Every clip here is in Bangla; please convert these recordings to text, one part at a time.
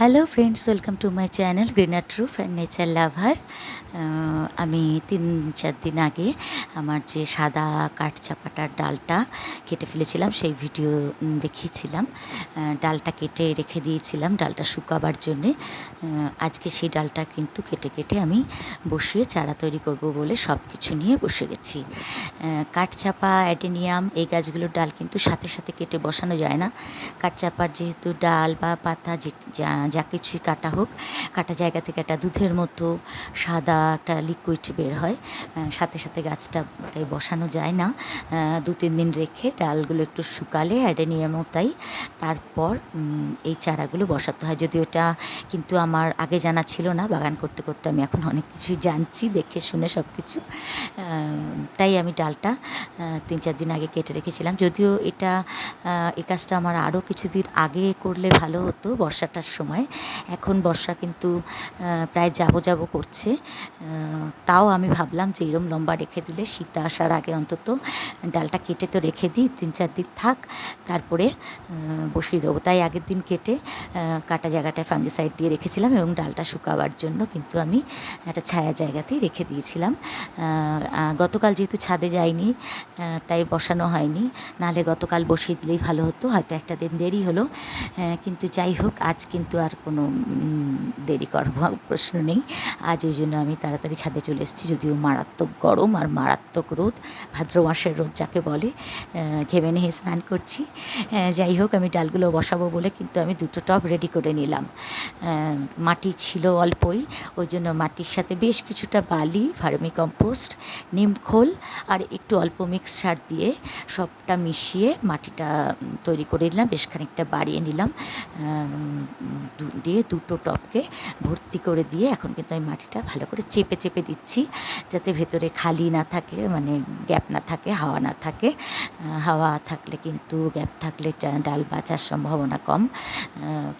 Hello friends, welcome to my channel greener truth and nature lover. আমি 3-4 দিন আগে আমার যে সাদা কাঠচাপাটার ডালটা কেটে ফেলেছিলাম সেই ভিডিও দেখিয়েছিলাম। ডালটা কেটে রেখে দিয়েছিলাম ডালটা শুকাবার জন্যে। আজকে সেই ডালটা কিন্তু কেটে কেটে আমি বসিয়ে চারা তৈরি করব বলে সব কিছু নিয়ে বসে গেছি। কাঠচাপা, অ্যাডেনিয়াম এই গাছগুলোর ডাল কিন্তু সাথে সাথে কেটে বসানো যায় না। কাঠচাপার যেহেতু ডাল বা পাতা যা কিছুই কাটা হোক, কাটা জায়গা থেকে একটা দুধের মতো সাদা একটা লিকুইড বের হয়, সাথে সাথে গাছটা তাই বসানো যায় না। 2-3 দিন রেখে ডালগুলো একটু শুকালে, অ্যাডেনিয়ামও তাই, তারপর এই চারাগুলো বসাতে হয়। যদিও এটা কিন্তু আমার আগে জানা ছিল না। বাগান করতে করতে আমি এখন অনেক কিছুই জানছি, দেখে শুনে সব কিছু। তাই আমি ডালটা 3-4 দিন আগে কেটে রেখেছিলাম। যদিও এই কাজটা আমার আরও কিছুদিন আগে করলে ভালো হতো, বর্ষাটার সময়। এখন বর্ষা কিন্তু প্রায় যাব করছে। তাও আমি ভাবলাম যে এরম লম্বা রেখে দিলে শীত আসার আগে অন্তত ডালটা কেটে তো রেখে দিই, 3-4 দিন থাক, তারপরে বসিয়ে দেবো। তাই আগের দিন কেটে কাটা জায়গাটায় ফাঙ্গিসাইড দিয়ে রেখেছিলাম এবং ডালটা শুকাবার জন্য কিন্তু আমি একটা ছায়া জায়গাতেই রেখে দিয়েছিলাম। গতকাল যেহেতু ছাদে যাইনি, তাই বসানো হয়নি। নাহলে গতকাল বসিয়ে দিলেই ভালো হতো, হয়তো একটা দিন দেরি হলো। কিন্তু যাই হোক, আজ কিন্তু আর কোনো দেরি করব প্রশ্ন নেই। আজ ওই জন্য আমি তাড়াতাড়ি ছাদে চলে এসেছি। যদিও মারাত্মক গরম আর মারাত্মক রোদ, ভাদ্র মাসের রোদ যাকে বলে, ঘেমে নিয়ে স্নান করছি। যাই হোক, আমি ডালগুলো বসাবো বলে কিন্তু আমি 2টো টব রেডি করে নিলাম। মাটি ছিল অল্পই, ওই জন্য মাটির সাথে বেশ কিছুটা বালি, ভার্মি কম্পোস্ট, নিমখোল আর একটু অল্প মিক্স সার দিয়ে সবটা মিশিয়ে মাটিটা তৈরি করে নিলাম, বেশ খানিকটা বাড়িয়ে নিলাম। দিয়ে 2টো টবকে ভর্তি করে দিয়ে এখন কিন্তু আমি মাটিটা ভালো করে চেপে চেপে দিচ্ছি, যাতে ভেতরে খালি না থাকে, মানে গ্যাপ না থাকে, হাওয়া না থাকে। হাওয়া থাকলে কিন্তু, গ্যাপ থাকলে ডাল বাঁচার সম্ভাবনা কম,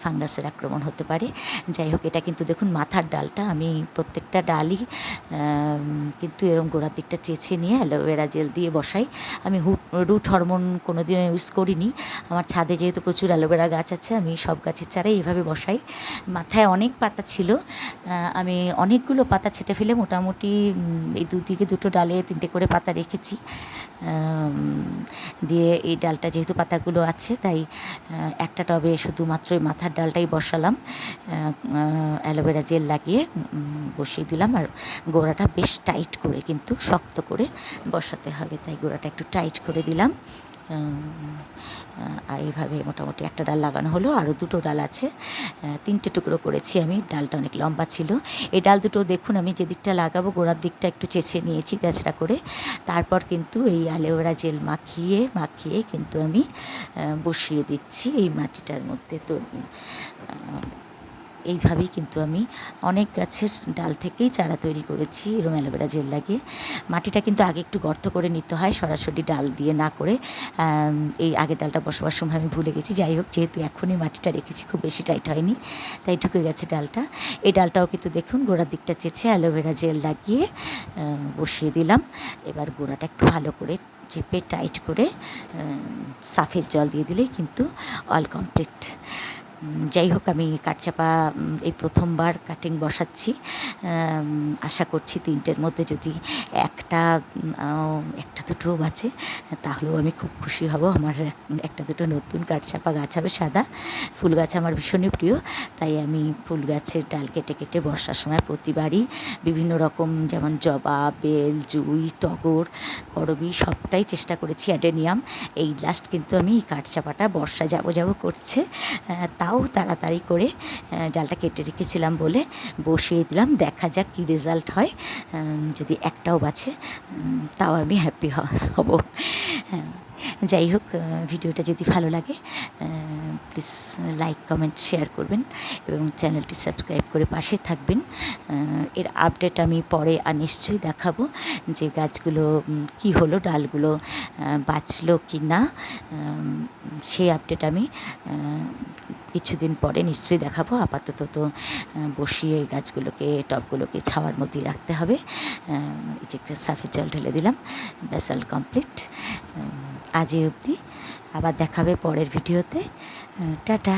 ফাঙ্গাসের আক্রমণ হতে পারে। যাই হোক, এটা কিন্তু দেখুন মাথার ডালটা আমি প্রত্যেকটা ডালই কিন্তু এরকম গোড়ার দিকটা চেঁচে নিয়ে অ্যালোভেরা জেল দিয়ে বসাই। আমি রুট হরমোন কোনো দিনও ইউজ করিনি। আমার ছাদে যেহেতু প্রচুর অ্যালোভেরা গাছ আছে, আমি সব গাছের চারাই এইভাবে বসাই। মাথায় অনেক পাতা ছিল, আমি অনেকগুলো পাতা ছেঁটে ফেলে মোটামুটি এই দুদিকে 2টো ডালে 3টে করে পাতা রেখেছি। দিয়ে এই ডালটা যেহেতু পাতাগুলো আছে, তাই একটা টবে শুধুমাত্র এই মাথার ডালটাই বসালাম। অ্যালোভেরা জেল লাগিয়ে বসিয়ে দিলাম। আর গোড়াটা বেশ টাইট করে, কিন্তু শক্ত করে বসাতে হবে, তাই গোড়াটা একটু টাইট করে দিলাম। আর এইভাবে মোটামুটি একটা ডাল লাগানো হলো, আরও 2টো ডাল আছে। 3টে টুকরো করেছি আমি, ডালটা অনেক লম্বা ছিল। এই ডাল দুটো দেখুন আমি যে দিকটা লাগাবো, গোড়ার দিকটা একটু চেঁচে নিয়েছি তেচড়া করে। তারপর কিন্তু এই অ্যালোভেরা জেল মাখিয়ে কিন্তু আমি বসিয়ে দিচ্ছি এই মাটিটার মধ্যে। তো এইভাবেই কিন্তু আমি অনেক গাছের ডাল থেকেই চারা তৈরি করেছি, এরকম অ্যালোভেরা জেল লাগিয়ে। মাটিটা কিন্তু আগে একটু গর্ত করে নিতে হয়, সরাসরি ডাল দিয়ে না করে। এই আগের ডালটা বসবার সময় আমি ভুলে গেছি। যাই হোক, যেহেতু এখনই মাটিটা রেখেছি, খুব বেশি টাইট হয়নি, তাই ঢুকে গেছে ডালটা। এই ডালটাও কিন্তু দেখুন গোড়ার দিকটা চেঁচে অ্যালোভেরা জেল লাগিয়ে বসিয়ে দিলাম। এবার গোড়াটা একটু ভালো করে চেপে টাইট করে সাফের জল দিয়ে দিলেই কিন্তু অল কমপ্লিট। যাই হোক, আমি কাঠচাপা এই প্রথমবার কাটিং বসাচ্ছি। আশা করছি 3টের মধ্যে যদি একটা দুটো বাঁচে, তাহলেও আমি খুব খুশি হব। আমার একটা দুটো নতুন কাঠচাপা গাছ হবে সাদা। ফুল গাছ আমার ভীষণই প্রিয়, তাই আমি ফুল গাছের ডাল কেটে কেটে বর্ষার সময় প্রতিবারই বিভিন্ন রকম, যেমন জবা, বেল, জুঁই, টগর, করবী সবটাই চেষ্টা করেছি, অ্যাডেনিয়াম। এই লাস্ট কিন্তু আমি এই কাঠচাপাটা বর্ষা যাব করছে, তাও তাড়াতাড়ি করে ডালটা কেটে রেখেছিলাম বলে বসিয়ে দিলাম। দেখা যাক কী রেজাল্ট হয়। যদি একটাও বাঁচে, তাও আমি হ্যাপি হব। যাই হোক, ভিডিওটা যদি ভালো লাগে প্লিজ লাইক, কমেন্ট, শেয়ার করবেন এবং চ্যানেলটি সাবস্ক্রাইব করে পাশে থাকবেন। এর আপডেট আমি পরে নিশ্চয়ই দেখাবো, যে গাছগুলো কি হলো, ডালগুলো বাঁচলো কি না, সেই আপডেট আমি কিছুদিন পরে নিশ্চয়ই দেখাবো। আপাতত তো বসিয়ে গাছগুলোকে, টবগুলোকে ছাওয়ার মধ্যেই রাখতে হবে। এই যে একটা সাফের জল ঢেলে দিলাম, ব্যাস অল কমপ্লিট। আজ এই অবধি, আবার দেখাবে পরের ভিডিওতে। টাটা।